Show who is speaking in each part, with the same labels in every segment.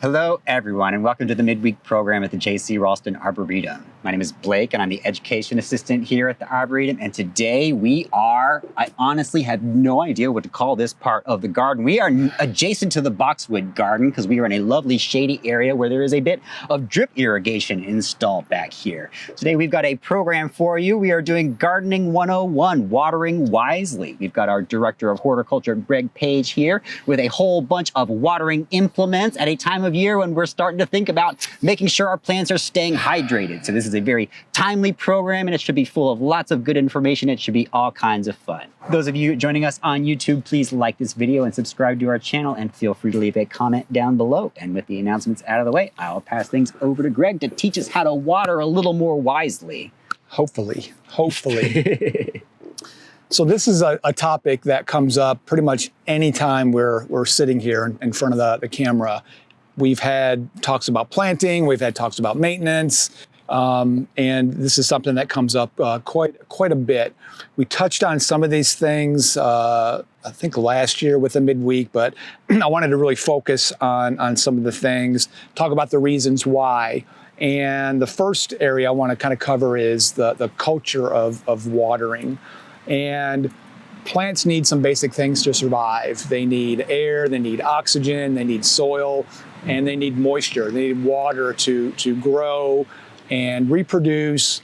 Speaker 1: Hello, everyone, and welcome to the Midweek program at the J.C. Raulston Arboretum. My name is Blake, and I'm the Education Assistant here at the Arboretum. And today I honestly have no idea what to call this part of the garden. We are adjacent to the boxwood garden because we are in a lovely shady area where there is a bit of drip irrigation installed back here. Today we've got a program for you. We are doing Gardening 101, Watering Wisely. We've got our Director of Horticulture, Paige, here with a whole bunch of watering implements at a time of year when we're starting to think about making sure our plants are staying hydrated. So this is a very timely program, and it should be full of lots of good information. It should be all kinds of fun. Those of you joining us on YouTube, please like this video and subscribe to our channel, and feel free to leave a comment down below. And with the announcements out of the way, I'll pass things over to Greg to teach us how to water a little more wisely.
Speaker 2: Hopefully. So this is a topic that comes up pretty much any time we're sitting here in front of the camera. We've had talks about planting, we've had talks about maintenance, and this is something that comes up quite a bit. We touched on some of these things, I think last year with the midweek, but I wanted to really focus on some of the things, talk about the reasons why. And the first area I want to kind of cover is the culture of watering. And plants need some basic things to survive. They need air, they need oxygen, they need soil, and they need moisture. They need water to grow and reproduce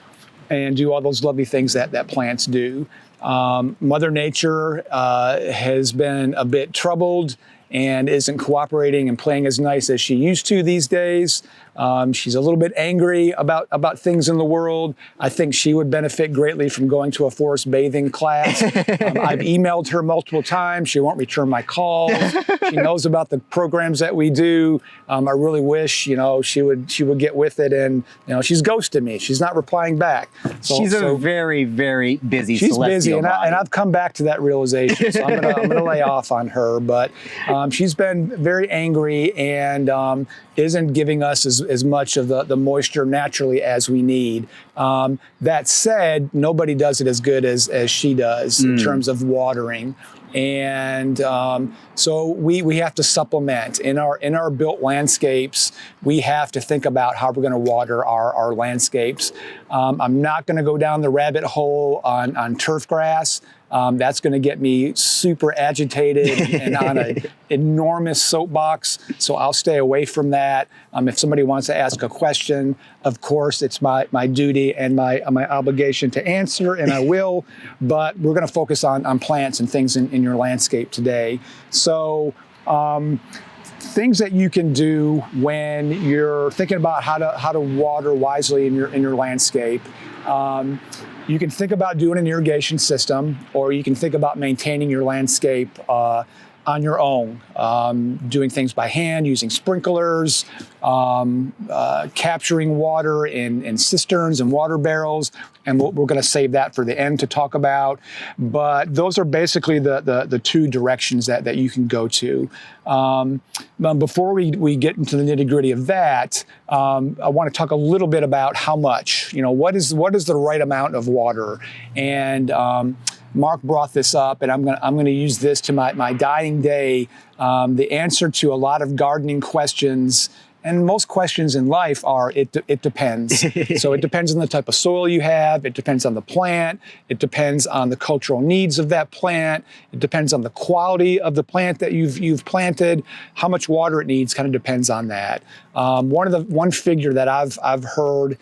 Speaker 2: and do all those lovely things that plants do. Mother Nature has been a bit troubled and isn't cooperating and playing as nice as she used to these days. She's a little bit angry about things in the world. I think she would benefit greatly from going to a forest bathing class. I've emailed her multiple times. She won't return my calls. She knows about the programs that we do. I really wish, she would get with it, and she's ghosted me. She's not replying back.
Speaker 1: She's a very, very busy
Speaker 2: She's
Speaker 1: celestial
Speaker 2: busy, and
Speaker 1: body.
Speaker 2: I've come back to that realization. So I'm gonna lay off on her, but she's been very angry and isn't giving us as much of the moisture naturally as we need. That said, nobody does it as good as she does in terms of watering. And so we have to supplement in our built landscapes. We have to think about how we're going to water our landscapes. I'm not going to go down the rabbit hole on turf grass. That's going to get me super agitated and on an enormous soapbox, so I'll stay away from that. If somebody wants to ask a question, of course, it's my duty and my obligation to answer, and I will, but we're going to focus on plants and things in your landscape today. So things that you can do when you're thinking about how to water wisely in your landscape. You can think about doing an irrigation system, or you can think about maintaining your landscape on your own, doing things by hand, using sprinklers, capturing water in cisterns and water barrels, and we're going to save that for the end to talk about. But those are basically the two directions that you can go to. Before we get into the nitty-gritty of that, I want to talk a little bit about how much, what is the right amount of water. And Mark brought this up, and I'm going to use this to my dying day. The answer to a lot of gardening questions, and most questions in life, are it depends. So it depends on the type of soil you have. It depends on the plant. It depends on the cultural needs of that plant. It depends on the quality of the plant that you've planted. How much water it needs kind of depends on that. One figure that I've heard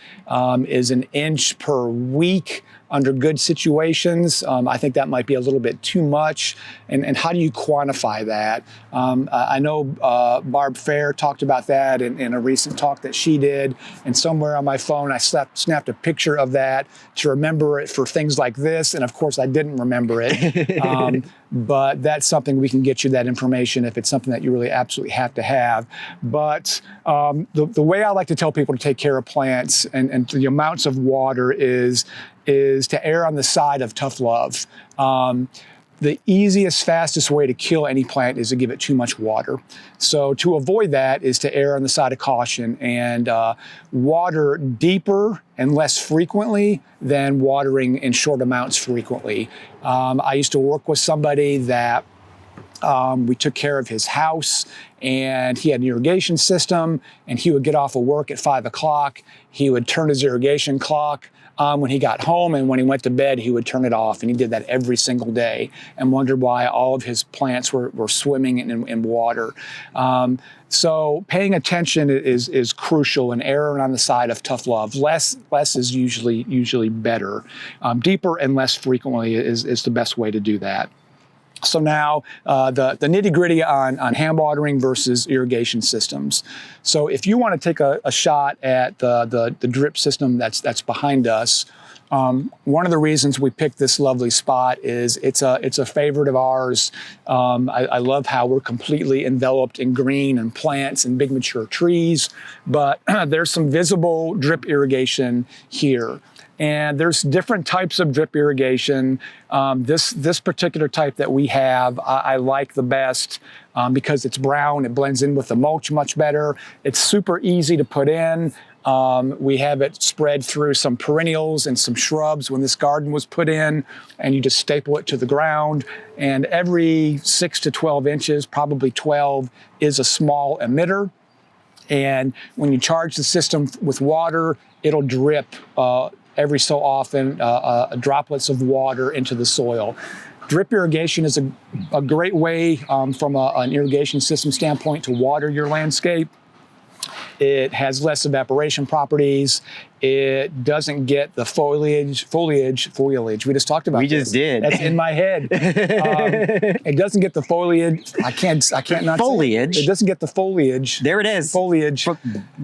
Speaker 2: is 1 inch per week under good situations. I think that might be a little bit too much. And how do you quantify that? I know Barb Fair talked about that in a recent talk that she did. And somewhere on my phone, I snapped a picture of that to remember it for things like this. And of course, I didn't remember it. But that's something we can get you that information if it's something that you really absolutely have to have. But the way I like to tell people to take care of plants and the amounts of water is to err on the side of tough love. The easiest, fastest way to kill any plant is to give it too much water. So to avoid that is to err on the side of caution and water deeper and less frequently than watering in short amounts frequently. I used to work with somebody that We took care of his house, and he had an irrigation system, and he would get off of work at 5 o'clock. He would turn his irrigation clock on when he got home, and when he went to bed, he would turn it off, and he did that every single day and wondered why all of his plants were swimming in water. So paying attention is crucial, and erring on the side of tough love. Less is usually better. Deeper and less frequently is the best way to do that. So now the nitty gritty on hand watering versus irrigation systems. So if you want to take a shot at the drip system that's behind us, one of the reasons we picked this lovely spot is it's a favorite of ours. I love how we're completely enveloped in green and plants and big mature trees, but there's some visible drip irrigation here. And there's different types of drip irrigation. This particular type that we have, I like the best because it's brown. It blends in with the mulch much better. It's super easy to put in. We have it spread through some perennials and some shrubs when this garden was put in, and you just staple it to the ground. And every 6 to 12 inches, probably 12, is a small emitter. And when you charge the system with water, it'll drip every so often droplets of water into the soil. Drip irrigation is a great way from an irrigation system standpoint to water your landscape. It has less evaporation properties. It doesn't get the foliage. We just talked about.
Speaker 1: We just did.
Speaker 2: That's in my head. It doesn't get the foliage. I can't not
Speaker 1: Foliage.
Speaker 2: Say it. It doesn't get the foliage.
Speaker 1: There it is.
Speaker 2: Foliage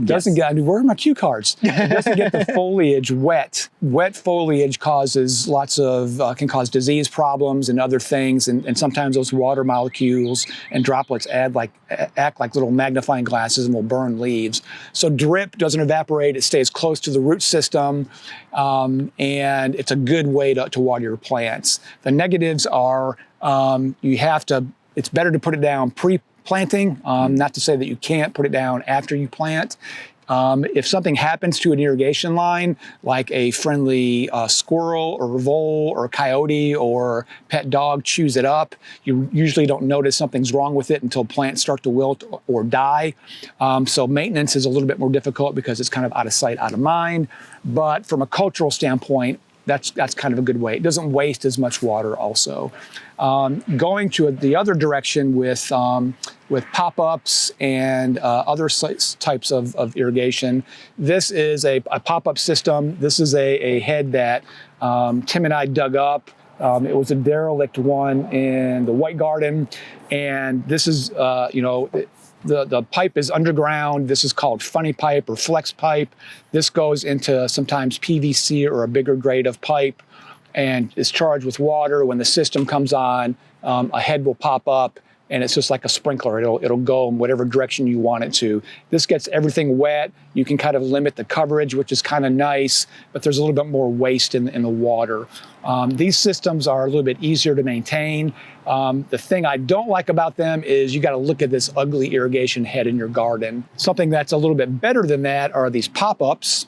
Speaker 2: doesn't get. Where are my cue cards? It doesn't get the foliage wet. Wet foliage causes lots of can cause disease problems and other things, and sometimes those water molecules and droplets act like little magnifying glasses and will burn leaves. So drip doesn't evaporate. It stays close to the root system, and it's a good way to water your plants. The negatives are it's better to put it down pre-planting, not to say that you can't put it down after you plant. If something happens to an irrigation line, like a friendly squirrel or vole or coyote or pet dog chews it up, you usually don't notice something's wrong with it until plants start to wilt or die. So maintenance is a little bit more difficult because it's kind of out of sight, out of mind. But from a cultural standpoint, that's kind of a good way. It doesn't waste as much water also. Going to the other direction with pop-ups and other types of irrigation, this is a pop-up system. This is a head that Tim and I dug up. It was a derelict one in the White Garden, and this is, the pipe is underground. This is called funny pipe or flex pipe. This goes into sometimes PVC or a bigger grade of pipe and is charged with water. When the system comes on, a head will pop up, and it's just like a sprinkler. It'll go in whatever direction you want it to. This gets everything wet. You can kind of limit the coverage, which is kind of nice, but there's a little bit more waste in the water. These systems are a little bit easier to maintain. The thing I don't like about them is you got to look at this ugly irrigation head in your garden. Something that's a little bit better than that are these pop-ups,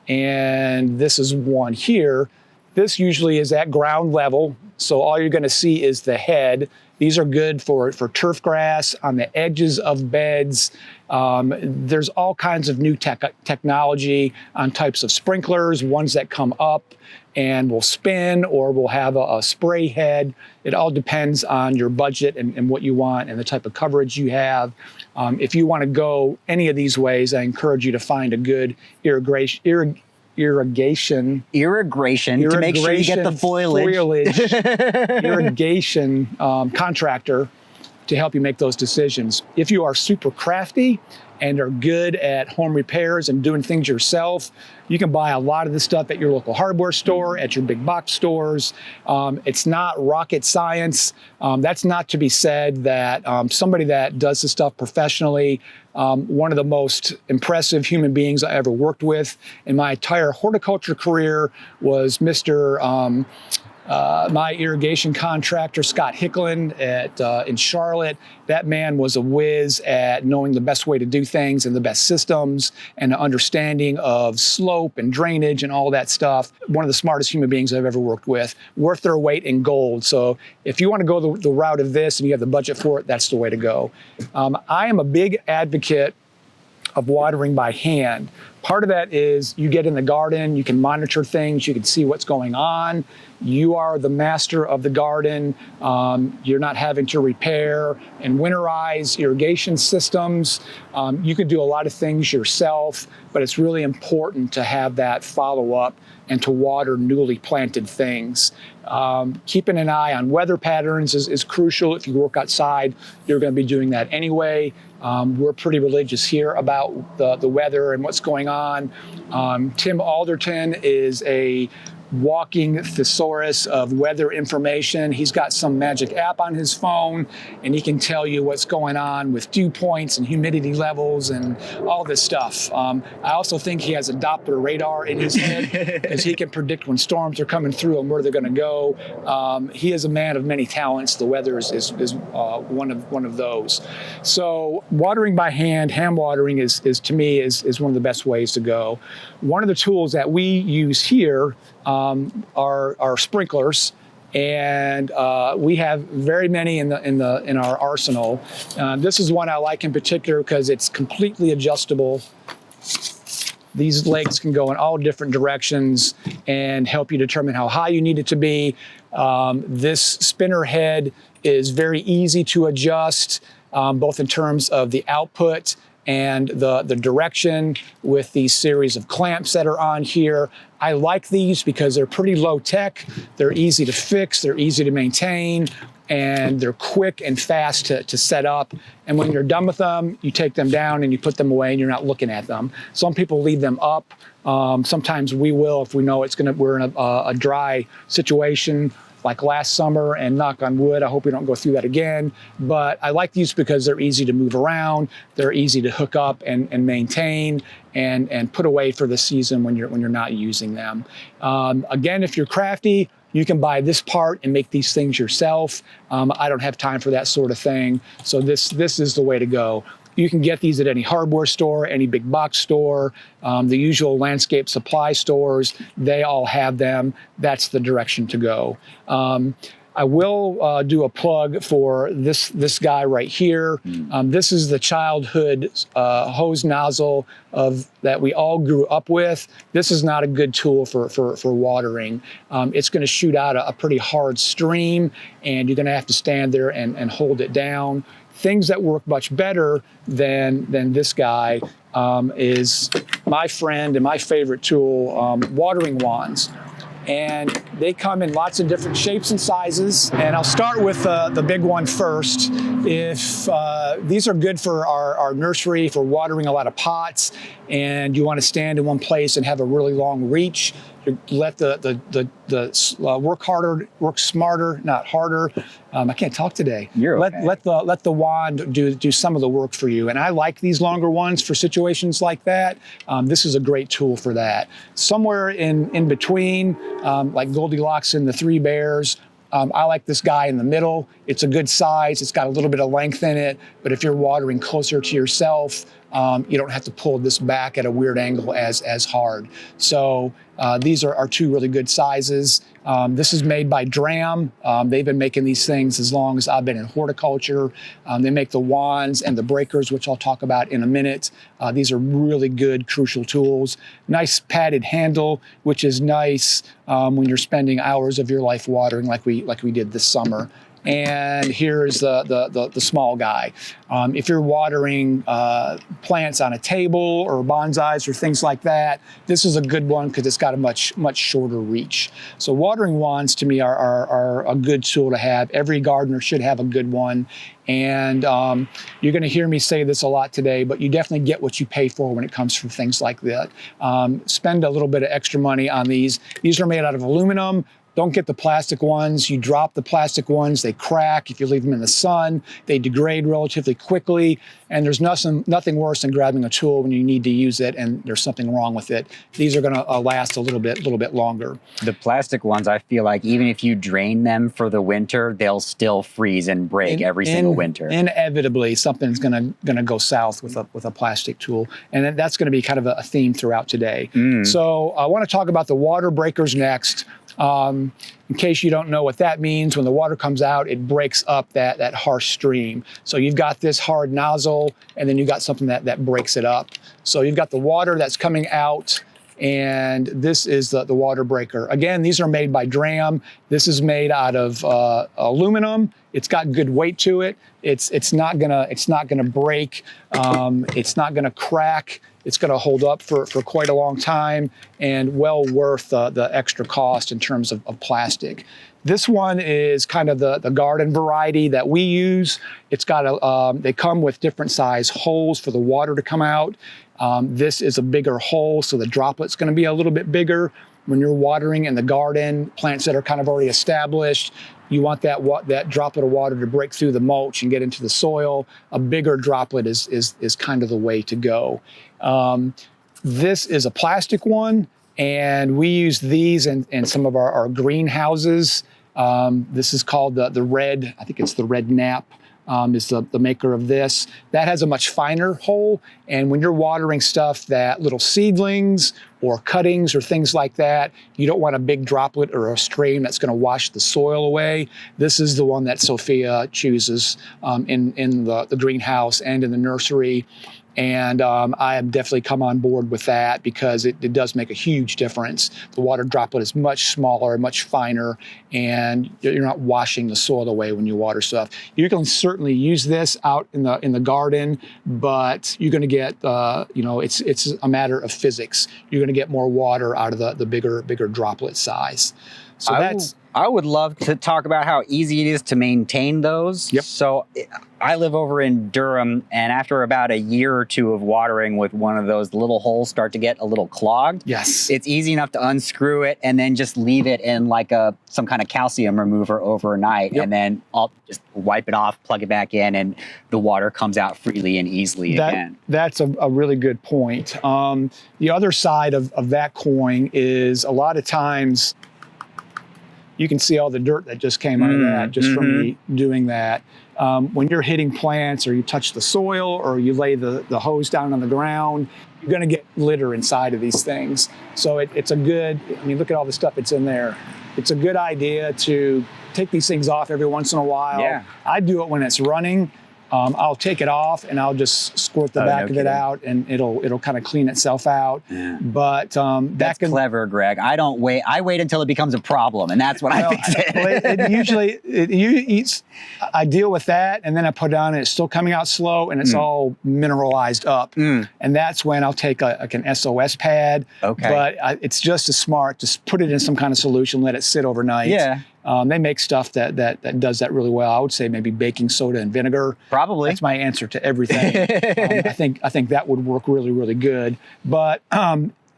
Speaker 2: and this is one here. This usually is at ground level, so all you're going to see is the head. These are good for turf grass on the edges of beds. There's all kinds of new technology on types of sprinklers, ones that come up and will spin or will have a spray head. It all depends on your budget and what you want and the type of coverage you have. If you want to go any of these ways, I encourage you to find a good irrigation to make sure you get the foliage irrigation contractor to help you make those decisions. If you are super crafty and are good at home repairs and doing things yourself, you can buy a lot of the stuff at your local hardware store, at your big box stores. It's not rocket science. That's not to be said that somebody that does this stuff professionally, one of the most impressive human beings I ever worked with in my entire horticulture career was Mr. My irrigation contractor, Scott Hicklin in Charlotte, that man was a whiz at knowing the best way to do things and the best systems and the understanding of slope and drainage and all that stuff. One of the smartest human beings I've ever worked with, worth their weight in gold. So if you want to go the route of this and you have the budget for it, that's the way to go. I am a big advocate of watering by hand. Part of that is you get in the garden, you can monitor things, you can see what's going on. You are the master of the garden. You're not having to repair and winterize irrigation systems. You can do a lot of things yourself, but it's really important to have that follow-up and to water newly planted things. Keeping an eye on weather patterns is crucial. If you work outside, you're going to be doing that anyway. We're pretty religious here about the weather and what's going on. Tim Alderton is a walking thesaurus of weather information. He's got some magic app on his phone, and he can tell you what's going on with dew points and humidity levels and all this stuff. I also think he has a Doppler radar in his head because he can predict when storms are coming through and where they're going to go. He is a man of many talents. The weather is one of those. So watering by hand watering is to me is one of the best ways to go. One of the tools that we use here are sprinklers, and we have very many in our arsenal. This is one I like in particular because it's completely adjustable. These legs can go in all different directions and help you determine how high you need it to be. This spinner head is very easy to adjust, both in terms of the output and the direction with these series of clamps that are on here. I like these because they're pretty low tech, they're easy to fix, they're easy to maintain, and they're quick and fast to set up. And when you're done with them, you take them down and you put them away and you're not looking at them. Some people leave them up. Sometimes we will if we know we're in a dry situation, like last summer, and knock on wood, I hope we don't go through that again. But I like these because they're easy to move around, they're easy to hook up and maintain and put away for the season when you're not using them. Again, if you're crafty, you can buy this part and make these things yourself. I don't have time for that sort of thing, so this is the way to go. You can get these at any hardware store, any big box store, the usual landscape supply stores. They all have them. That's the direction to go. I will do a plug for this guy right here. This is the childhood hose nozzle that we all grew up with. This is not a good tool for watering. It's going to shoot out a pretty hard stream, and you're going to have to stand there and hold it down. Things that work much better than this guy is my friend and my favorite tool, watering wands. And they come in lots of different shapes and sizes. And I'll start with the big one first. If these are good for our nursery, for watering a lot of pots, and you want to stand in one place and have a really long reach, let the work harder, work smarter, not harder. I can't talk today.
Speaker 1: You're okay.
Speaker 2: Let the wand do some of the work for you. And I like these longer ones for situations like that. This is a great tool for that. Somewhere in between, like Goldilocks and the Three Bears, I like this guy in the middle. It's a good size. It's got a little bit of length in it. But if you're watering closer to yourself, you don't have to pull this back at a weird angle as hard. So these are two really good sizes. This is made by Dram. They've been making these things as long as I've been in horticulture. They make the wands and the breakers, which I'll talk about in a minute. These are really good, crucial tools. Nice padded handle, which is nice when you're spending hours of your life watering like we did this summer. And here's the small guy. If you're watering plants on a table or bonsais or things like that, this is a good one because it's got a much shorter reach. So watering wands to me are a good tool to have. Every gardener should have a good one. And you're going to hear me say this a lot today, but you definitely get what you pay for when it comes to things like that. Spend a little bit of extra money on these. These are made out of aluminum. Don't get the plastic ones. You drop the plastic ones, they crack. If you leave them in the sun, they degrade relatively quickly. And there's nothing worse than grabbing a tool when you need to use it and there's something wrong with it. These are going to last a little bit longer.
Speaker 1: The plastic ones, I feel like even if you drain them for the winter, they'll still freeze and break every single winter.
Speaker 2: Inevitably, something's going to go south with a plastic tool, and that's going to be kind of a theme throughout today. So I want to talk about the water breakers next. In case you don't know what that means, when the water comes out, it breaks up that harsh stream. So you've got this hard nozzle, and then you've got something that breaks it up. So you've got the water that's coming out, and this is the water breaker. Again, these are made by Dram. This is made out of aluminum. It's got good weight to it. It's not gonna break. It's not gonna crack. It's going to hold up for quite a long time and well worth the extra cost in terms of plastic. This one is kind of the garden variety that we use. It's got they come with different size holes for the water to come out. This is a bigger hole, so the droplet's going to be a little bit bigger. When you're watering in the garden, plants that are kind of already established, you want that droplet of water to break through the mulch and get into the soil. A bigger droplet is kind of the way to go. This is a plastic one, and we use these in some of our greenhouses. This is called the red, I think it's the Red Nap. Is the maker of this. That has a much finer hole, and when you're watering stuff that little seedlings or cuttings or things like that, you don't want a big droplet or a stream that's going to wash the soil away. This is the one that Sophia chooses in the greenhouse and in the nursery. And I have definitely come on board with that because it does make a huge difference. The water droplet is much smaller, much finer, and you're not washing the soil away when you water stuff. You can certainly use this out in the garden, but you're going to get it's a matter of physics. You're going to get more water out of the bigger droplet size. So
Speaker 1: I would love to talk about how easy it is to maintain those.
Speaker 2: Yep.
Speaker 1: So I live over in Durham, and after about a year or two of watering with one of those, little holes start to get a little clogged.
Speaker 2: Yes.
Speaker 1: It's easy enough to unscrew it and then just leave it in like some kind of calcium remover overnight. Yep. And then I'll just wipe it off, plug it back in, and the water comes out freely and easily again.
Speaker 2: That's a really good point. The other side of that coin is a lot of times you can see all the dirt that just came out of that just from me doing that. When you're hitting plants or you touch the soil or you lay the hose down on the ground, you're going to get litter inside of these things. So it's a good, look at all the stuff that's in there. It's a good idea to take these things off every once in a while. Yeah. I do it when it's running. I'll take it off and I'll just squirt the back of it out, and it'll kind of clean itself out. Yeah. But
Speaker 1: that's clever, Greg. I don't wait. I wait until it becomes a problem, and that's when I fix it.
Speaker 2: I deal with that, and then I put it on, and it's still coming out slow, and it's all mineralized up. And that's when I'll take an SOS pad. Okay. But it's just as smart to put it in some kind of solution, let it sit overnight. Yeah. They make stuff that does that really well. I would say maybe baking soda and vinegar. Probably. That's my answer to everything. I think that would work really, really good. But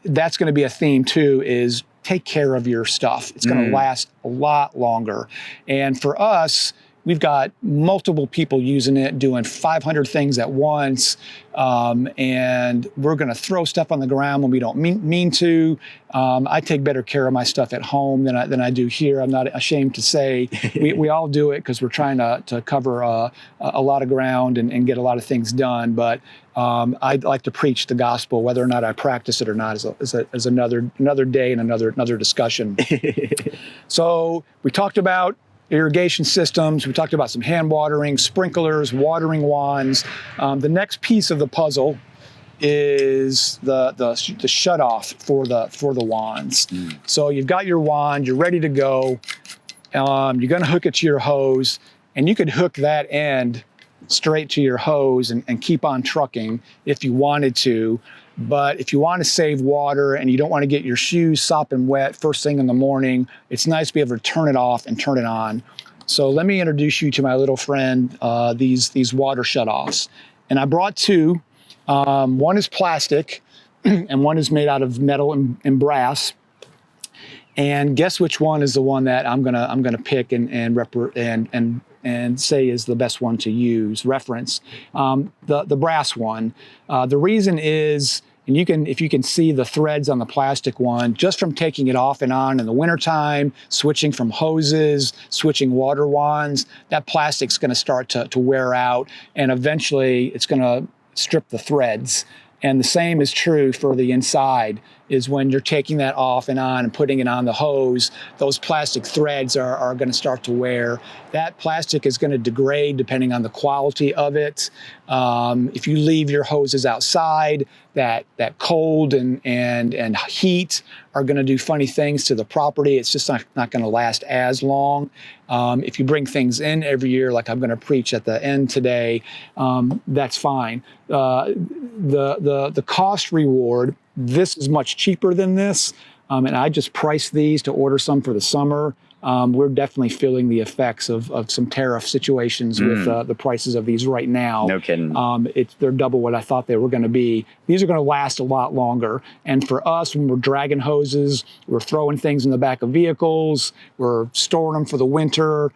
Speaker 2: that's going to be a theme too, is take care of your stuff. It's going to last a lot longer. And for us, we've got multiple people using it, doing 500 things at once, and we're going to throw stuff on the ground when we don't mean to. I take better care of my stuff at home than I do here. I'm not ashamed to say we all do it because we're trying to cover a lot of ground and get a lot of things done. But I'd like to preach the gospel. Whether or not I practice it or not is another day and another discussion. So we talked about irrigation systems. We talked about some hand watering, sprinklers, watering wands. The next piece of the puzzle is the shutoff for the wands. So you've got your wand, you're ready to go. You're going to hook it to your hose, and you could hook that end straight to your hose and keep on trucking if you wanted to. But if you want to save water and you don't want to get your shoes sopping wet first thing in the morning, it's nice to be able to turn it off and turn it on. So let me introduce you to my little friend, these water shutoffs. And I brought two. One is plastic and one is made out of metal and brass. And guess which one is the one that I'm gonna pick and say is the best one to use, reference, the brass one. The reason is, and if you can see the threads on the plastic one, just from taking it off and on in the wintertime, switching from hoses, switching water wands, that plastic's gonna start to wear out, and eventually it's gonna strip the threads. And the same is true for the inside, is when you're taking that off and on and putting it on the hose, those plastic threads are going to start to wear. That plastic is going to degrade depending on the quality of it. If you leave your hoses outside, that cold and heat are going to do funny things to the property. It's just not going to last as long. If you bring things in every year, like I'm going to preach at the end today, that's fine. The cost reward, this is much cheaper than this, and I just priced these to order some for the summer. We're definitely feeling the effects of some tariff situations with the prices of these right now.
Speaker 1: No kidding.
Speaker 2: They're double what I thought they were going to be. These are going to last a lot longer. And for us, when we're dragging hoses, we're throwing things in the back of vehicles, we're storing them for the winter,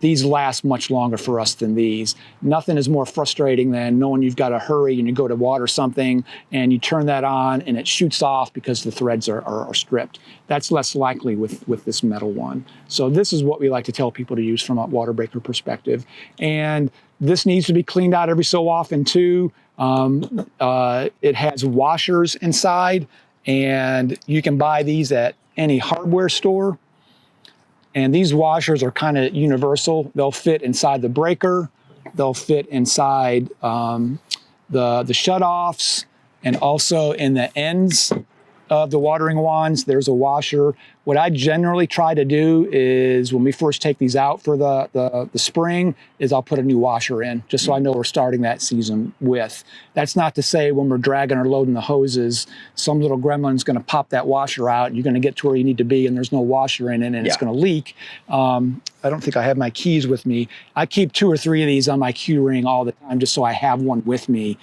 Speaker 2: these last much longer for us than these. Nothing is more frustrating than knowing you've got to hurry and you go to water something and you turn that on and it shoots off because the threads are stripped. That's less likely with this metal one. So this is what we like to tell people to use from a water breaker perspective. And this needs to be cleaned out every so often too. It has washers inside, and you can buy these at any hardware store. And these washers are kind of universal. They'll fit inside the breaker. They'll fit inside the shutoffs, and also in the ends of the watering wands, there's a washer. What I generally try to do is when we first take these out for the spring is I'll put a new washer in, just so I know we're starting that season with. That's not to say when we're dragging or loading the hoses, some little gremlin's gonna pop that washer out and you're gonna get to where you need to be and there's no washer in it and it's gonna leak. I don't think I have my keys with me. I keep 2 or 3 of these on my key ring all the time just so I have one with me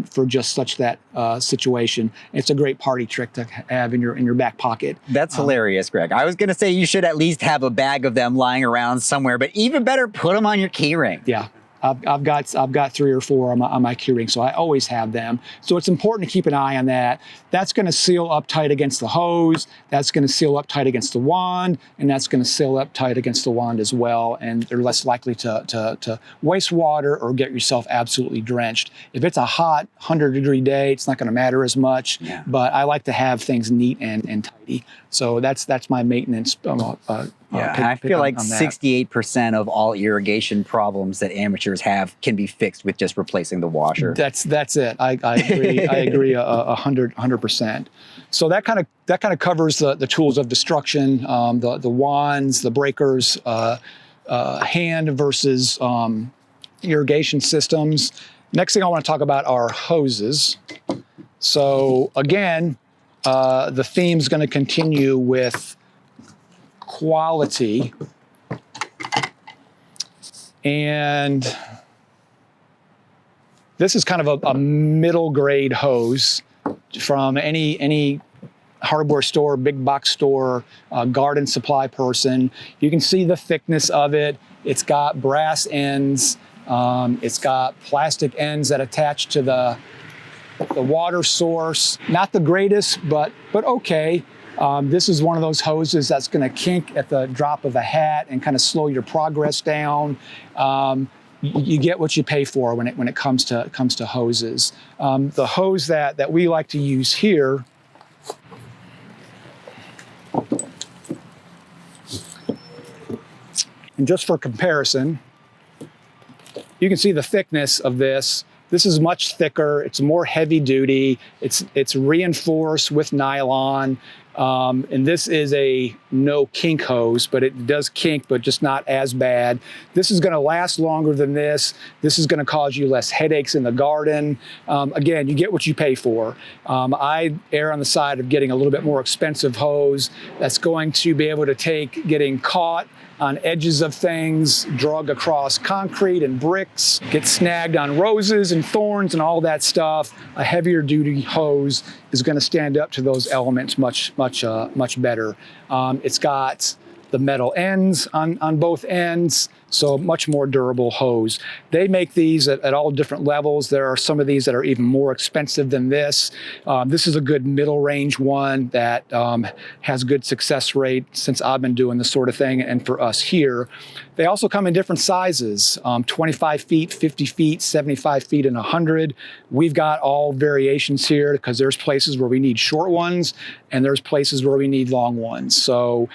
Speaker 2: for just such that situation. It's a great party trick to have in your back pocket.
Speaker 1: That's hilarious, Greg. I was going to say you should at least have a bag of them lying around somewhere, but even better, put them on your key ring.
Speaker 2: Yeah. I've got 3 or 4 on my key ring, so I always have them. So it's important to keep an eye on that. That's going to seal up tight against the hose. That's going to seal up tight against the wand, and that's going to seal up tight against the wand as well. And they're less likely to waste water or get yourself absolutely drenched. If it's a hot 100-degree day, it's not going to matter as much. Yeah. But I like to have things neat and tidy. So that's my maintenance.
Speaker 1: I feel like 68% of all irrigation problems that amateurs have can be fixed with just replacing the washer.
Speaker 2: That's it. I agree. I agree 100%. So that kind of covers the tools of destruction, the wands, the breakers, hand versus irrigation systems. Next thing I want to talk about are hoses. So again, the theme is going to continue with quality, and this is kind of a middle grade hose from any hardware store, big box store, garden supply person. You can see the thickness of it. It's got brass ends. It's got plastic ends that attach to the water source. Not the greatest, but okay. This is one of those hoses that's going to kink at the drop of a hat and kind of slow your progress down. You get what you pay for when it comes to hoses. The hose that we like to use here and just for comparison, you can see the thickness of this. This is much thicker. It's more heavy duty. It's reinforced with nylon. And this is a no kink hose, but it does kink, but just not as bad. This is going to last longer than this. This is going to cause you less headaches in the garden. Again, you get what you pay for. I err on the side of getting a little bit more expensive hose that's going to be able to take getting caught on edges of things, drug across concrete and bricks, get snagged on roses and thorns and all that stuff. A heavier duty hose is going to stand up to those elements much much better. It's got the metal ends on both ends, so much more durable hose. They make these at all different levels. There are some of these that are even more expensive than this. This is a good middle range one that has good success rate since I've been doing this sort of thing, and for us here. They also come in different sizes, 25 feet, 50 feet, 75 feet, and 100. We've got all variations here because there's places where we need short ones and there's places where we need long ones. So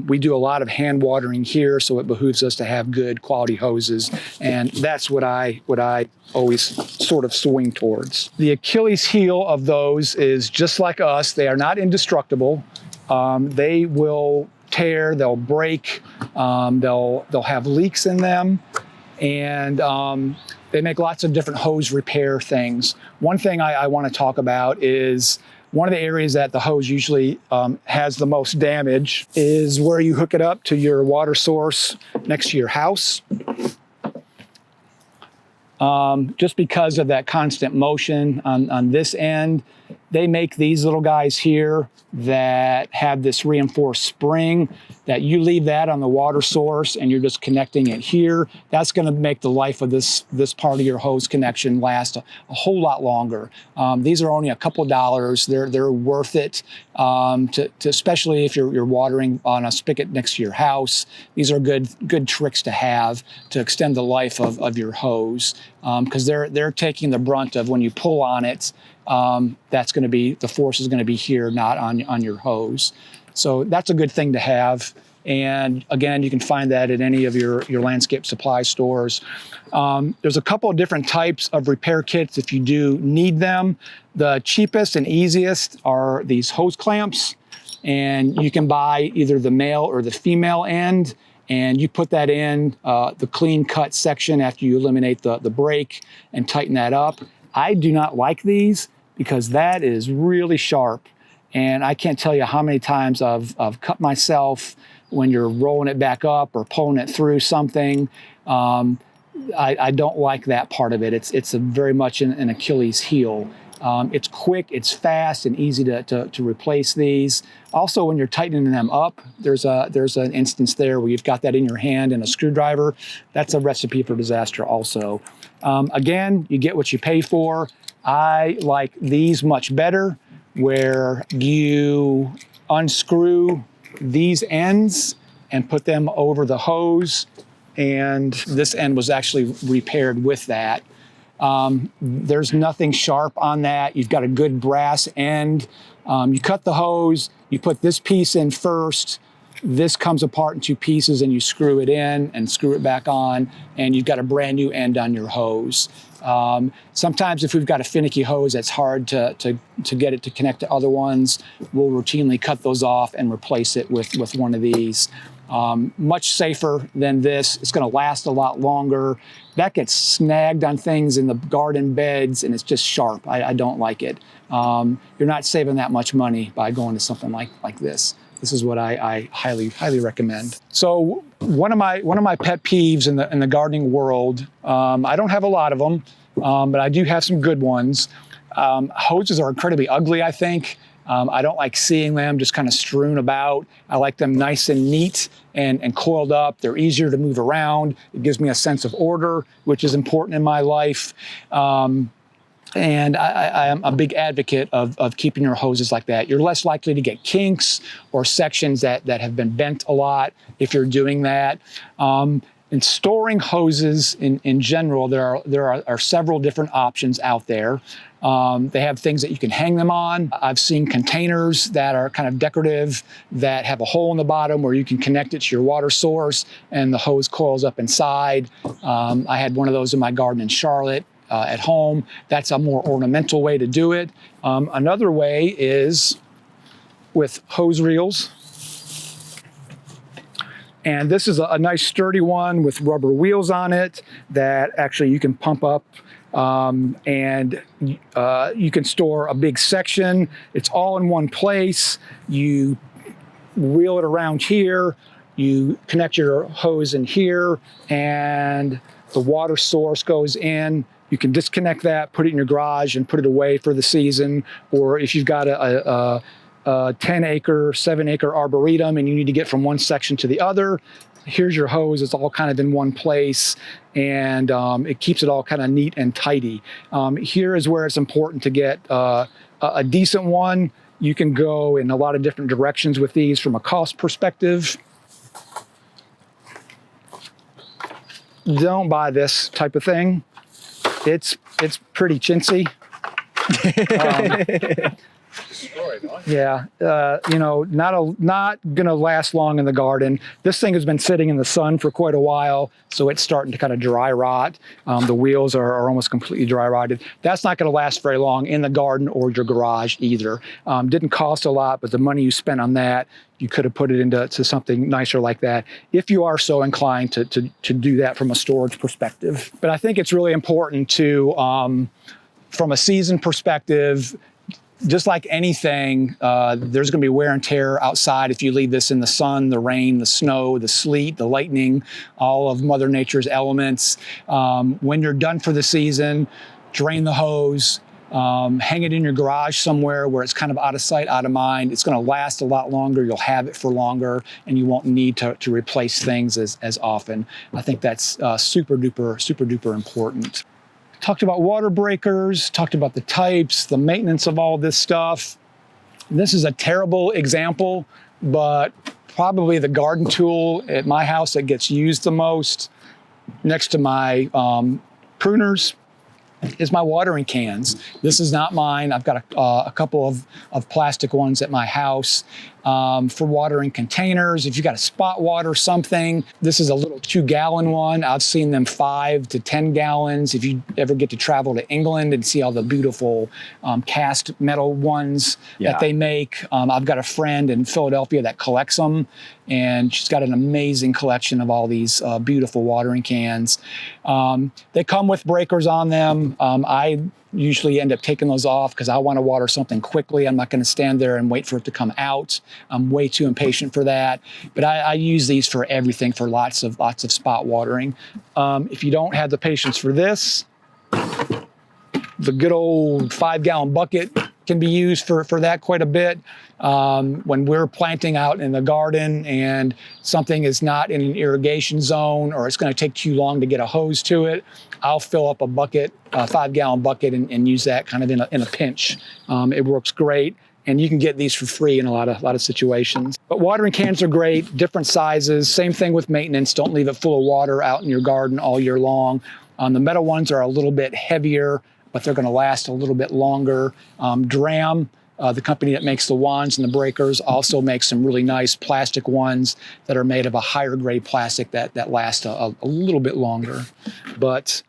Speaker 2: we do a lot of hand watering here, so it behooves us to have good quality hoses, and that's what I always sort of swing towards. The Achilles heel of those is just like us. They are not indestructible. They will tear, they'll break, they'll have leaks in them, and they make lots of different hose repair things. One thing I want to talk about is one of the areas that the hose usually has the most damage is where you hook it up to your water source next to your house. Just because of that constant motion on this end, they make these little guys here that have this reinforced spring that you leave that on the water source and you're just connecting it here. That's going to make the life of this part of your hose connection last a whole lot longer. These are only a couple dollars. They're worth it, to especially if you're watering on a spigot next to your house. These are good tricks to have to extend the life of your hose, because they're taking the brunt of when you pull on it. That's going to be, the force is going to be here, not on your hose. So that's a good thing to have. And again, you can find that at any of your landscape supply stores. There's a couple of different types of repair kits if you do need them. The cheapest and easiest are these hose clamps, and you can buy either the male or the female end, and you put that in the clean cut section after you eliminate the brake and tighten that up. I do not like these because that is really sharp. And I can't tell you how many times I've cut myself when you're rolling it back up or pulling it through something. I don't like that part of it. It's very much an Achilles heel. It's quick, it's fast, and easy to replace these. Also, when you're tightening them up, there's an instance there where you've got that in your hand and a screwdriver. That's a recipe for disaster also. Again, you get what you pay for. I like these much better, where you unscrew these ends and put them over the hose, and this end was actually repaired with that. There's nothing sharp on that. You've got a good brass end. You cut the hose, you put this piece in first, this comes apart in two pieces, and you screw it in and screw it back on, and you've got a brand new end on your hose. Sometimes if we've got a finicky hose that's hard to get it to connect to other ones, we'll routinely cut those off and replace it with one of these. Much safer than this. It's going to last a lot longer. That gets snagged on things in the garden beds, and it's just sharp. I don't like it. You're not saving that much money by going to something like this. This is what I highly recommend. So one of my pet peeves in the gardening world, I don't have a lot of them, but I do have some good ones. Hoses are incredibly ugly, I think. I don't like seeing them just kind of strewn about. I like them nice and neat and coiled up. They're easier to move around. It gives me a sense of order, which is important in my life. And I am a big advocate of keeping your hoses like that. You're less likely to get kinks or sections that have been bent a lot if you're doing that. In storing hoses in general, there are several different options out there. They have things that you can hang them on. I've seen containers that are kind of decorative that have a hole in the bottom where you can connect it to your water source and the hose coils up inside. I had one of those in my garden in Charlotte. At home. That's a more ornamental way to do it. Another way is with hose reels. And this is a nice sturdy one with rubber wheels on it that actually you can pump up, and you can store a big section. It's all in one place. You wheel it around here, you connect your hose in here, and the water source goes in. You can disconnect that, put it in your garage, and put it away for the season. Or if you've got a a 10-acre, 7-acre arboretum, and you need to get from one section to the other. Here's your hose. It's all kind of in one place, and it keeps it all kind of neat and tidy. Here is where it's important to get a decent one. You can go in a lot of different directions with these from a cost perspective. Don't buy this type of thing. It's pretty chintzy. Yeah, you know, not gonna last long in the garden. This thing has been sitting in the sun for quite a while, so it's starting to kind of dry rot. The wheels are almost completely dry rotted. That's not gonna last very long in the garden or your garage either. Didn't cost a lot, but the money you spent on that, you could have put it into something nicer like that, if you are so inclined to do that from a storage perspective. But I think it's really important to, from a season perspective, just like anything, there's going to be wear and tear outside if you leave this in the sun, the rain, the snow, the sleet, the lightning, all of Mother Nature's elements. When you're done for the season, drain the hose, hang it in your garage somewhere where it's kind of out of sight, out of mind. It's going to last a lot longer. You'll have it for longer, and you won't need to replace things as often. I think that's super duper important. Talked about water breakers, talked about the types, the maintenance of all this stuff. This is a terrible example, but probably the garden tool at my house that gets used the most, next to my pruners, is my watering cans. This is not mine. I've got a couple of plastic ones at my house for watering containers. If you got to spot water something, this is a little 2-gallon one. I've seen them 5 to 10 gallons. If you ever get to travel to England and see all the beautiful cast metal ones that they make, I've got a friend in Philadelphia that collects them, and she's got an amazing collection of all these beautiful watering cans. They come with breakers on them. I usually end up taking those off because I want to water something quickly. I'm not going to stand there and wait for it to come out. I'm way too impatient for that. But I use these for everything, for lots of spot watering. If you don't have the patience for this, the good old 5-gallon bucket can be used for that quite a bit. When we're planting out in the garden and something is not in an irrigation zone, or it's going to take too long to get a hose to it, I'll fill up a bucket, a 5-gallon bucket, and use that kind of in a pinch. It works great, and you can get these for free in a lot of situations. But watering cans are great, different sizes. Same thing with maintenance. Don't leave it full of water out in your garden all year long. The metal ones are a little bit heavier, but they're going to last a little bit longer. Dram, the company that makes the wands and the breakers, also makes some really nice plastic ones that are made of a higher grade plastic that last a little bit longer. But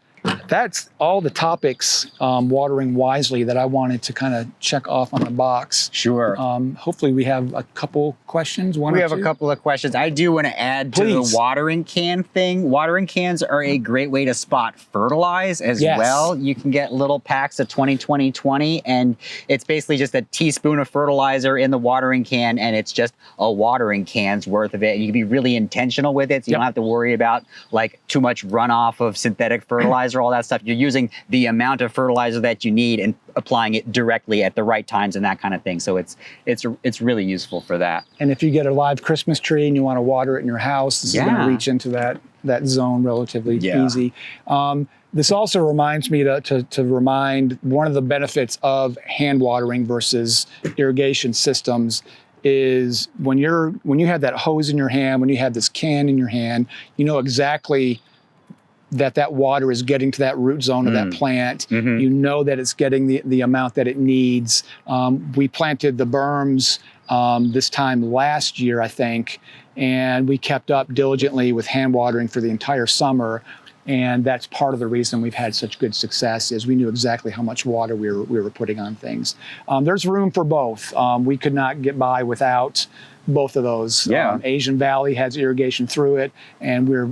Speaker 2: that's all the topics, watering wisely, that I wanted to kind of check off on the box.
Speaker 1: Sure.
Speaker 2: Hopefully we have a couple questions.
Speaker 1: We have a couple of questions. I do want to add to the watering can thing. Watering cans are a great way to spot fertilize as well. You can get little packs of 20-20-20, and it's basically just a teaspoon of fertilizer in the watering can, and it's just a watering can's worth of it. And you can be really intentional with it, so you don't have to worry about like too much runoff of synthetic fertilizer, all that stuff. You're using the amount of fertilizer that you need and applying it directly at the right times and that kind of thing. So it's really useful for that.
Speaker 2: And if you get a live Christmas tree and you want to water it in your house, this is going to reach into that zone relatively easy. This also reminds me to remind one of the benefits of hand watering versus irrigation systems is when you have that hose in your hand, when you have this can in your hand, you know exactly that water is getting to that root zone of that plant. You know that it's getting the amount that it needs. We planted the berms this time last year, I think, and we kept up diligently with hand watering for the entire summer. And that's part of the reason we've had such good success, is we knew exactly how much water we were putting on things. There's room for both. We could not get by without both of those. Asian Valley has irrigation through it, and we're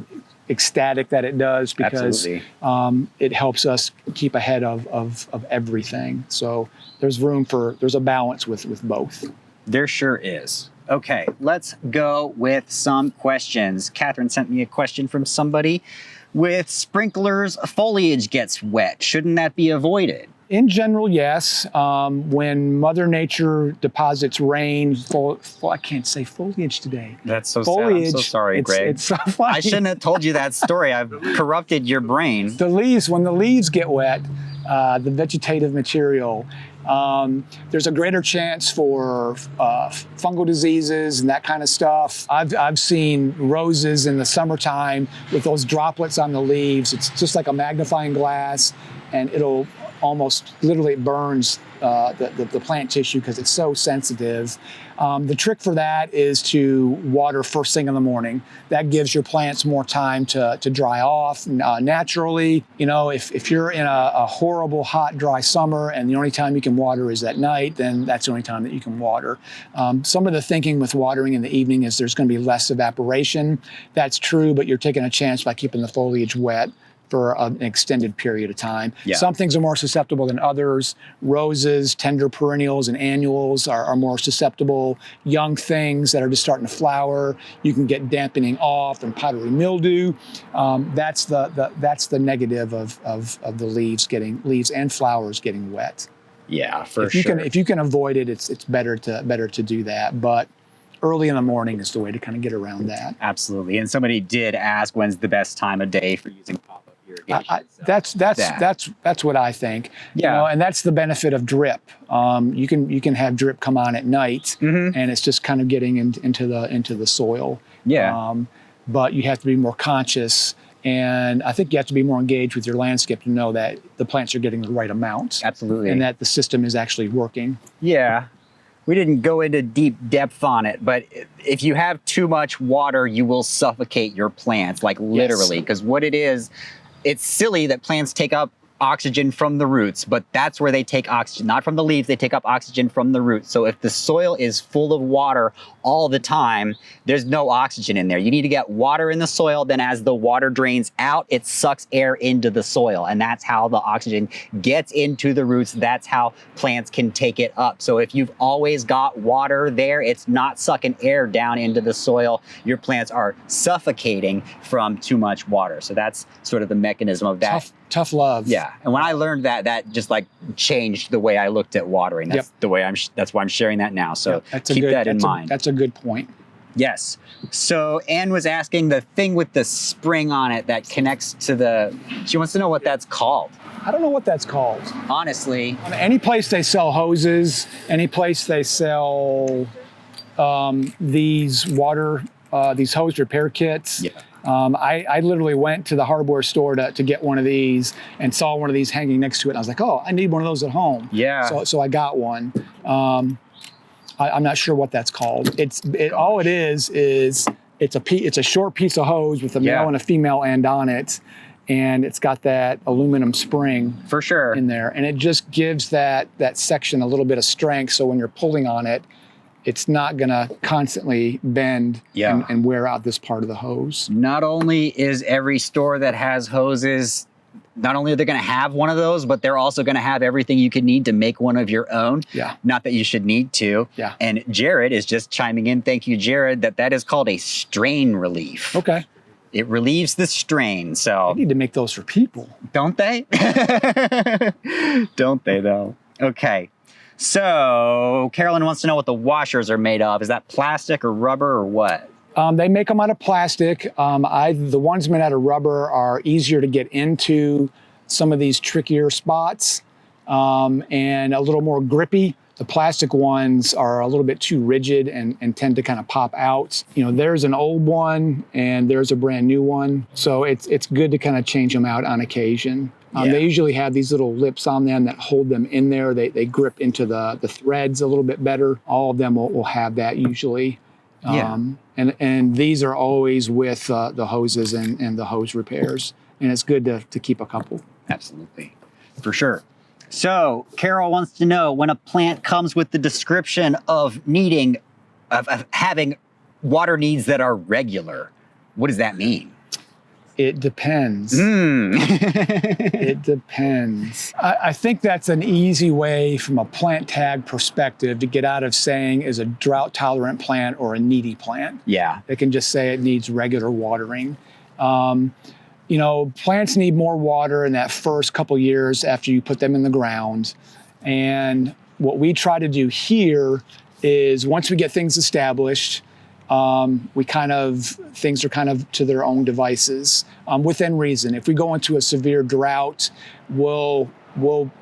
Speaker 2: ecstatic that it does, because it helps us keep ahead of everything. So there's a balance with both.
Speaker 1: There sure is. Okay, let's go with some questions. Catherine sent me a question from somebody. With sprinklers, foliage gets wet. Shouldn't that be avoided?
Speaker 2: In general, yes. When Mother Nature deposits rain, I can't say foliage today.
Speaker 1: That's so
Speaker 2: Foliage,
Speaker 1: sad. I'm so sorry, Greg.
Speaker 2: It's so funny.
Speaker 1: I shouldn't have told you that story. I've corrupted your brain.
Speaker 2: When the leaves get wet, the vegetative material, there's a greater chance for fungal diseases and that kind of stuff. I've seen roses in the summertime with those droplets on the leaves. It's just like a magnifying glass, and it'll almost literally burns the plant tissue because it's so sensitive. The trick for that is to water first thing in the morning. That gives your plants more time to dry off naturally. You know, if you're in a horrible, hot, dry summer and the only time you can water is at night, then that's the only time that you can water. Some of the thinking with watering in the evening is there's going to be less evaporation. That's true, but you're taking a chance by keeping the foliage wet for an extended period of time.
Speaker 1: Yeah.
Speaker 2: Some things are more susceptible than others. Roses, tender perennials, and annuals are more susceptible. Young things that are just starting to flower, you can get dampening off and powdery mildew. That's the negative of the leaves and flowers getting wet.
Speaker 1: Yeah, for
Speaker 2: sure. If you can avoid it, it's better to do that. But early in the morning is the way to kind of get around that.
Speaker 1: Absolutely. And somebody did ask when's the best time of day for using pop-up irrigation.
Speaker 2: That's what I think.
Speaker 1: Yeah.
Speaker 2: You know, and that's the benefit of drip. You can have drip come on at night, and it's just kind of getting into the soil.
Speaker 1: Yeah.
Speaker 2: But you have to be more conscious, and I think you have to be more engaged with your landscape to know that the plants are getting the right amount.
Speaker 1: Absolutely.
Speaker 2: And that the system is actually working.
Speaker 1: Yeah. We didn't go into deep depth on it, but if you have too much water, you will suffocate your plants, like literally, because what it is, it's silly that plants take up oxygen from the roots, but that's where they take oxygen, not from the leaves. They take up oxygen from the roots. So if the soil is full of water all the time, there's no oxygen in there. You need to get water in the soil. Then as the water drains out, it sucks air into the soil. And that's how the oxygen gets into the roots. That's how plants can take it up. So if you've always got water there, it's not sucking air down into the soil. Your plants are suffocating from too much water. So that's sort of the mechanism of that.
Speaker 2: Tough love.
Speaker 1: Yeah, and when I learned that, that just like changed the way I looked at watering. That's the way that's why I'm sharing that now. So keep that in mind.
Speaker 2: That's a good point.
Speaker 1: Yes. So Anne was asking the thing with the spring on it that connects to she wants to know what that's called.
Speaker 2: I don't know what that's called.
Speaker 1: Honestly.
Speaker 2: Any place they sell hoses, any place they sell these hose repair kits.
Speaker 1: Yeah.
Speaker 2: I literally went to the hardware store to get one of these and saw one of these hanging next to it. And I was like, oh, I need one of those at home.
Speaker 1: Yeah.
Speaker 2: So I got one. I'm not sure what that's called. All it is it's a short piece of hose with a male and a female end on it. And it's got that aluminum spring
Speaker 1: for sure
Speaker 2: in there. And it just gives that section a little bit of strength. So when you're pulling on it, it's not going to constantly bend and wear out this part of the hose.
Speaker 1: Not only is every store that has hoses, not only are they going to have one of those, but they're also going to have everything you could need to make one of your own.
Speaker 2: Yeah.
Speaker 1: Not that you should need to.
Speaker 2: Yeah.
Speaker 1: And Jared is just chiming in. Thank you, Jared, that is called a strain relief.
Speaker 2: Okay.
Speaker 1: It relieves the strain. So
Speaker 2: they need to make those for people.
Speaker 1: Don't they? Don't they, though? Okay. So Carolyn wants to know what the washers are made of. Is that plastic or rubber or what?
Speaker 2: They make them out of plastic. The ones made out of rubber are easier to get into some of these trickier spots and a little more grippy. The plastic ones are a little bit too rigid and tend to kind of pop out. You know, there's an old one and there's a brand new one. So it's good to kind of change them out on occasion. They usually have these little lips on them that hold them in there. They grip into the threads a little bit better. All of them will have that usually. And these are always with the hoses and the hose repairs. And it's good to keep a couple.
Speaker 1: Absolutely. For sure. So Carol wants to know, when a plant comes with the description of having water needs that are regular, what does that mean?
Speaker 2: It depends. It depends. I think that's an easy way from a plant tag perspective to get out of saying is a drought tolerant plant or a needy plant.
Speaker 1: Yeah.
Speaker 2: They can just say it needs regular watering. Plants need more water in that first couple years after you put them in the ground. And what we try to do here is once we get things established, things are kind of to their own devices within reason. If we go into a severe drought, we'll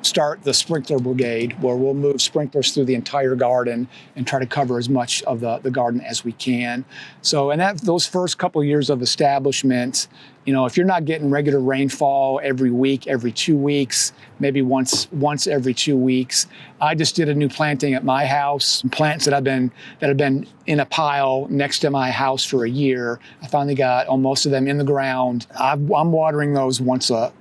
Speaker 2: start the sprinkler brigade, where we'll move sprinklers through the entire garden and try to cover as much of the garden as we can. So, and those first couple of years of establishment, if you're not getting regular rainfall every week, every 2 weeks, maybe once every 2 weeks. I just did a new planting at my house, plants that have been in a pile next to my house for a year. I finally got most of them in the ground. I'm watering those once a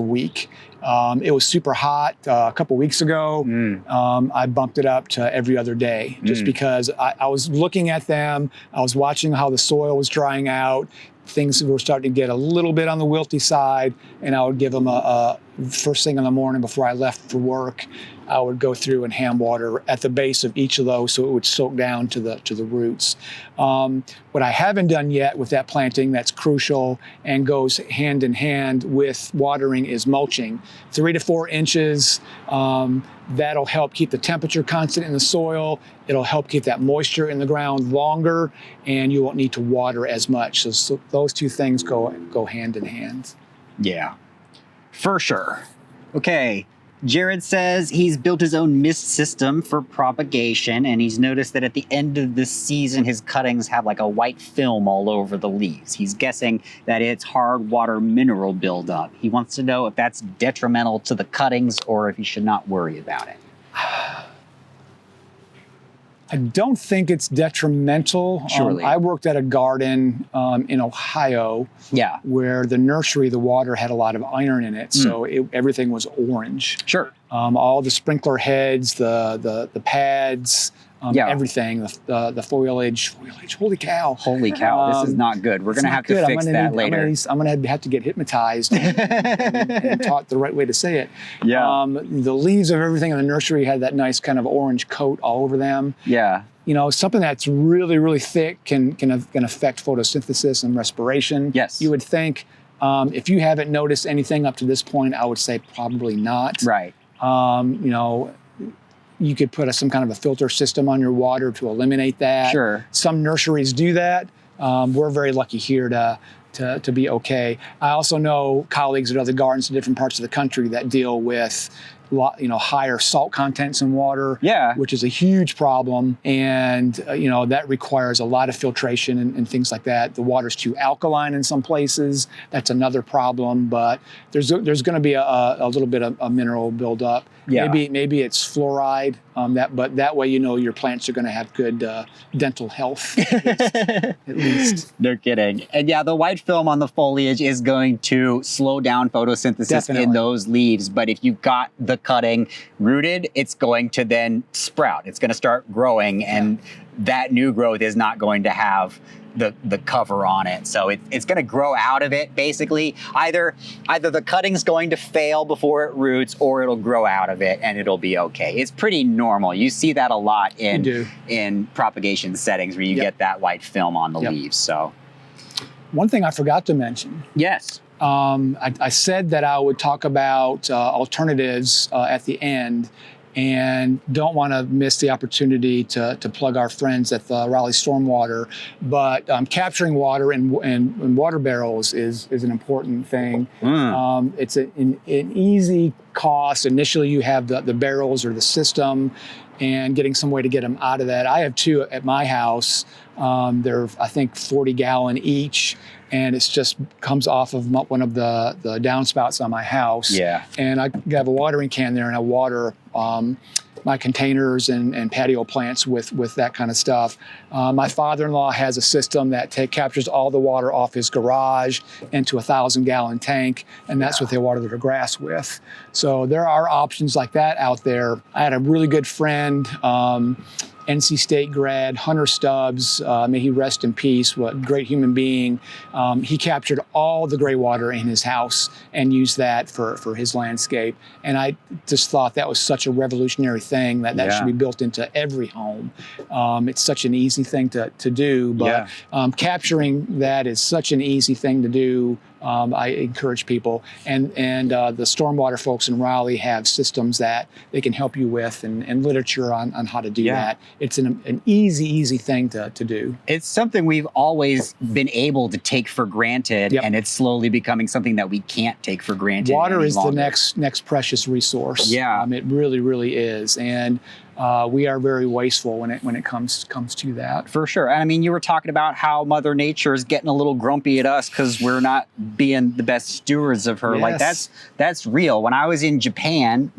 Speaker 2: week. It was super hot a couple weeks ago. I bumped it up to every other day just because I was looking at them. I was watching how the soil was drying out. Things were starting to get a little bit on the wilty side, and I would give them a first thing in the morning before I left for work. I would go through and hand water at the base of each of those so it would soak down to the roots. What I haven't done yet with that planting that's crucial and goes hand in hand with watering is mulching. 3 to 4 inches. That'll help keep the temperature constant in the soil. It'll help keep that moisture in the ground longer, and you won't need to water as much. So those two things go hand in hand.
Speaker 1: Yeah, for sure. Okay. Jared says he's built his own mist system for propagation, and he's noticed that at the end of the season, his cuttings have like a white film all over the leaves. He's guessing that it's hard water mineral buildup. He wants to know if that's detrimental to the cuttings or if he should not worry about it.
Speaker 2: I don't think it's detrimental.
Speaker 1: Surely.
Speaker 2: I worked at a garden in Ohio where the nursery, the water had a lot of iron in it, so everything was orange.
Speaker 1: Sure.
Speaker 2: All the sprinkler heads, the pads, everything, the foliage. Holy cow.
Speaker 1: Holy cow, this is not good. We're going to have to fix that later.
Speaker 2: I'm going to have to get hypnotized and taught the right way to say it.
Speaker 1: Yeah.
Speaker 2: The leaves of everything in the nursery had that nice kind of orange coat all over them.
Speaker 1: Yeah.
Speaker 2: Something that's really, really thick can affect photosynthesis and respiration.
Speaker 1: Yes.
Speaker 2: You would think, if you haven't noticed anything up to this point, I would say probably not.
Speaker 1: Right.
Speaker 2: You could put some kind of a filter system on your water to eliminate that.
Speaker 1: Sure.
Speaker 2: Some nurseries do that. We're very lucky here to be okay. I also know colleagues at other gardens in different parts of the country that deal with higher salt contents in water, which is a huge problem. And, that requires a lot of filtration and things like that. The water's too alkaline in some places. That's another problem. But there's going to be a little bit of a mineral buildup. Yeah. Maybe it's fluoride. But that way, your plants are going to have good dental health, at least.
Speaker 1: No kidding. And the white film on the foliage is going to slow down photosynthesis in those leaves. But if you've got the cutting rooted, it's going to then sprout. It's going to start growing, and that new growth is not going to have the cover on it. So it's going to grow out of it, basically. Either the cutting's going to fail before it roots, or it'll grow out of it and it'll be okay. It's pretty normal. You see that a lot in propagation settings where you get that white film on the leaves. So
Speaker 2: one thing I forgot to mention.
Speaker 1: Yes.
Speaker 2: I said that I would talk about alternatives at the end, and don't want to miss the opportunity to plug our friends at the Raleigh Stormwater. But capturing water in water barrels is an important thing. It's an easy cost. Initially, you have the barrels or the system, and getting some way to get them out of that. I have 2 at my house. They're, I think, 40-gallon each. And it just comes off of one of the downspouts on my house. Yeah. And I have a watering can there, and I water my containers and patio plants with that kind of stuff. My father-in-law has a system that captures all the water off his garage into a 1,000-gallon tank, and that's what they water their grass with. So there are options like that out there. I had a really good friend, NC State grad, Hunter Stubbs, may he rest in peace, what a great human being. He captured all the gray water in his house and used that for his landscape. And I just thought that was such a revolutionary thing that should be built into every home. It's such an easy thing to do, but capturing that is such an easy thing to do I encourage people. And the stormwater folks in Raleigh have systems that they can help you with and literature on how to do that. It's an easy thing to do.
Speaker 1: It's something we've always been able to take for granted, and it's slowly becoming something that we can't take for granted.
Speaker 2: Water is
Speaker 1: longer.
Speaker 2: the next precious resource.
Speaker 1: Yeah.
Speaker 2: It really is. And we are very wasteful when it comes to that.
Speaker 1: For sure. And I mean, you were talking about how Mother Nature is getting a little grumpy at us because we're not being the best stewards of her. Like that's real. When I was in Japan,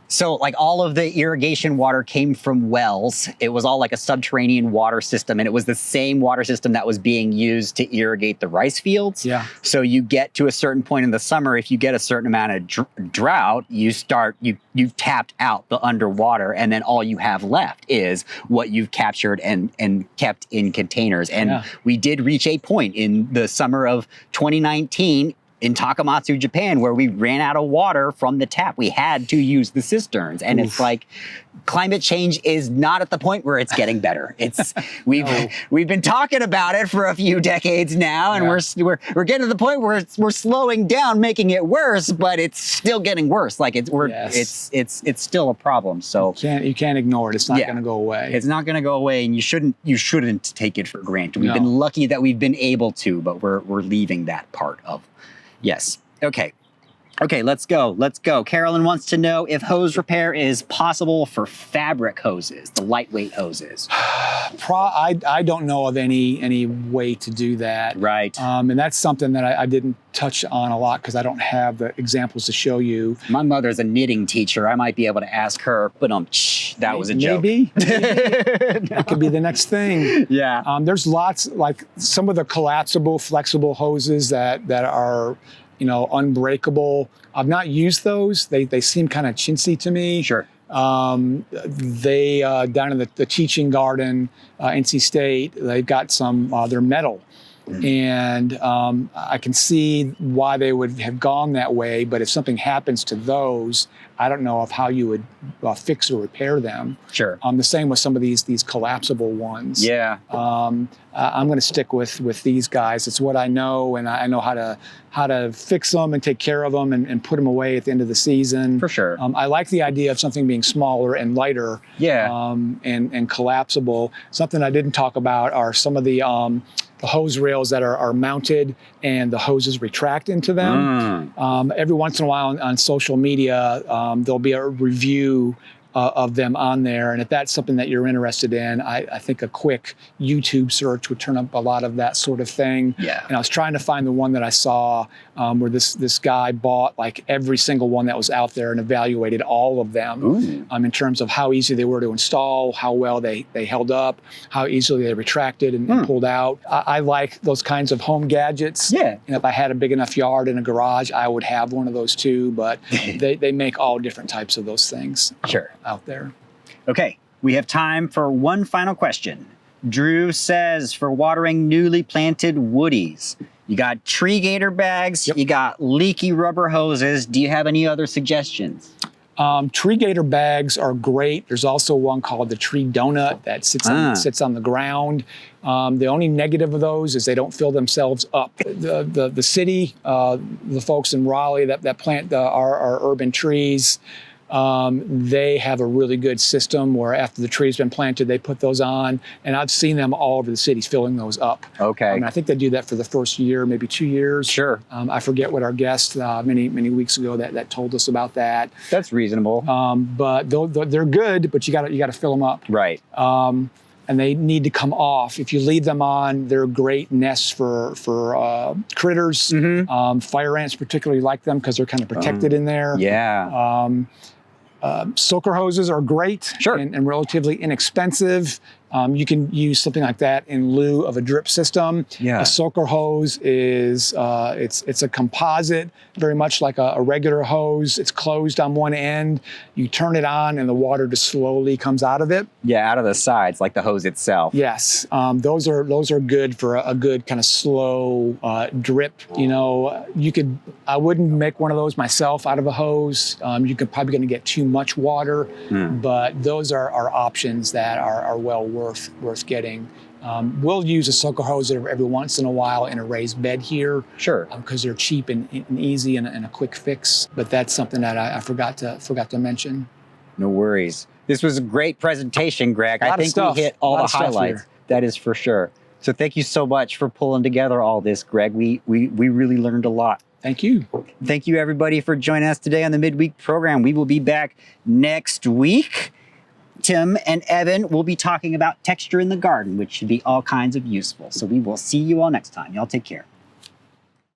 Speaker 1: so like all of the irrigation water came from wells. It was all like a subterranean water system, and it was the same water system that was being used to irrigate the rice fields.
Speaker 2: Yeah.
Speaker 1: So you get to a certain point in the summer, if you get a certain amount of drought, you've tapped out the underwater, and then all you have left is what you've captured and kept in containers. And we did reach a point in the summer of 2019 in Takamatsu, Japan, where we ran out of water from the tap. We had to use the cisterns. And it's like, climate change is not at the point where it's getting better. It's we've been talking about it for a few decades now, and we're getting to the point where we're slowing down, making it worse, but it's still getting worse. Like it's still a problem. So
Speaker 2: you can't ignore it. It's not going to go away.
Speaker 1: It's not going to go away, and you shouldn't take it for granted. We've been lucky that we've been able to, but we're leaving that part of. Yes. Okay, let's go. Carolyn wants to know if hose repair is possible for fabric hoses, the lightweight hoses.
Speaker 2: I don't know of any way to do that.
Speaker 1: Right.
Speaker 2: And that's something that I didn't touch on a lot because I don't have the examples to show you.
Speaker 1: My mother's a knitting teacher. I might be able to ask her, but that was a joke.
Speaker 2: Maybe. That could be the next thing.
Speaker 1: Yeah.
Speaker 2: There's lots, like some of the collapsible, flexible hoses that are unbreakable. I've not used those. They seem kind of chintzy to me.
Speaker 1: Sure.
Speaker 2: They down in the teaching garden, NC State, they've got some, they're metal. And I can see why they would have gone that way, but if something happens to those, I don't know of how you would fix or repair them.
Speaker 1: Sure.
Speaker 2: The same with some of these collapsible ones.
Speaker 1: Yeah.
Speaker 2: I'm going to stick with these guys. It's what I know, and I know how to fix them and take care of them and put them away at the end of the season.
Speaker 1: For sure.
Speaker 2: I like the idea of something being smaller and lighter.
Speaker 1: Yeah.
Speaker 2: And collapsible. Something I didn't talk about are some of the hose rails that are mounted and the hoses retract into them. Every once in a while on social media, there'll be a review of them on there. And if that's something that you're interested in, I think a quick YouTube search would turn up a lot of that sort of thing.
Speaker 1: Yeah.
Speaker 2: And I was trying to find the one that I saw where this guy bought like every single one that was out there and evaluated all of them in terms of how easy they were to install, how well they held up, how easily they retracted and pulled out. I like those kinds of home gadgets.
Speaker 1: Yeah.
Speaker 2: And if I had a big enough yard and a garage, I would have one of those too. But they make all different types of those things.
Speaker 1: Sure.
Speaker 2: Out there.
Speaker 1: Okay, we have time for one final question. Drew says, for watering newly planted woodies, you got tree gator bags, you got leaky rubber hoses. Do you have any other suggestions?
Speaker 2: Tree gator bags are great. There's also one called the tree donut that sits on the ground. The only negative of those is they don't fill themselves up. The city, the folks in Raleigh that plant our urban trees, they have a really good system where after the tree's been planted, they put those on, and I've seen them all over the cities filling those up.
Speaker 1: Okay.
Speaker 2: I think they do that for the first year, maybe 2 years.
Speaker 1: Sure.
Speaker 2: I forget what our guest many weeks ago that told us about that.
Speaker 1: That's reasonable.
Speaker 2: But they're good, but you got to fill them up.
Speaker 1: Right.
Speaker 2: And they need to come off. If you leave them on, they're great nests for critters. Fire ants particularly like them because they're kind of protected in there.
Speaker 1: Yeah.
Speaker 2: Soaker hoses are great and relatively inexpensive. You can use something like that in lieu of a drip system.
Speaker 1: Yeah.
Speaker 2: A soaker hose is it's a composite, very much like a regular hose. It's closed on one end. You turn it on, and the water just slowly comes out of it.
Speaker 1: Yeah, out of the sides, like the hose itself.
Speaker 2: Yes, those are good for a good kind of slow drip. I wouldn't make one of those myself out of a hose. You could probably going to get too much water, but those are options that are well worth getting. We'll use a sucker hose every once in a while in a raised bed here.
Speaker 1: Sure.
Speaker 2: Because they're cheap and easy and a quick fix. But that's something that I forgot to mention.
Speaker 1: No worries. This was a great presentation, Greg. I think we hit all the highlights. That is for sure. So thank you so much for pulling together all this, Greg. We really learned a lot.
Speaker 2: Thank you.
Speaker 1: Thank you, everybody, for joining us today on the Midweek program. We will be back next week. Tim and Evan will be talking about texture in the garden, which should be all kinds of useful. So we will see you all next time. Y'all take care.